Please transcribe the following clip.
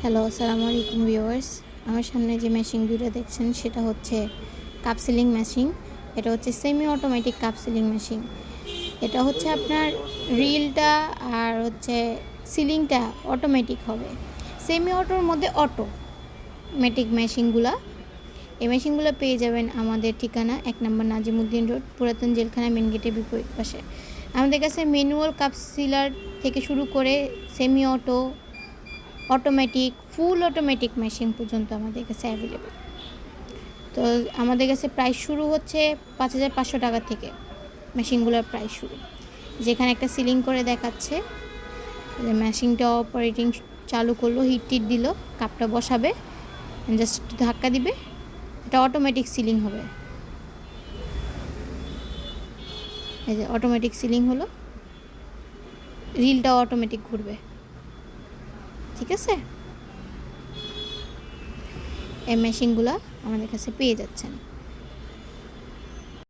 Hello, আসসালামু আলাইকুম viewers. আমার সামনে যে মেশিন দুটো দেখছেন সেটা হচ্ছে কাপ সিলিং মেশিন। এটা হচ্ছে semi automatic cup sealing machine. এটা হচ্ছে আপনার রিলটা আর হচ্ছে সিলিংটা অটোমেটিক হবে। সেমি অটোর মধ্যে অটোমেটিক মেশিনগুলা, এই মেশিনগুলো পেয়ে যাবেন আমাদের ঠিকানা 1 নম্বর নাজিমুদ্দিন রোড, পুরাতন জেলখানা মেন গেটের বিপরীত পাশে। আমাদের কাছে ম্যানুয়াল কাপ সিলার থেকে শুরু করে semi auto, automatic, full automatic machine পর্যন্ত আমাদের কাছে অ্যাভেলেবেল। তো আমাদের কাছে প্রাইস শুরু হচ্ছে 5,500 টাকা থেকে মেশিনগুলোর প্রাইস শুরু। যেখানে একটা সিলিং করে দেখাচ্ছে, মেশিনটা অপারেটিং চালু করলো, হিট দিল, কাপটা বসাবে, জাস্ট একটু ধাক্কা দিবে, এটা অটোমেটিক সিলিং হবে। এই যে অটোমেটিক সিলিং হলো, রিলটাও অটোমেটিক ঘুরবে। ঠিক আছে, এই মেশিনগুলো আমাদের কাছে পেয়ে যাচ্ছেন।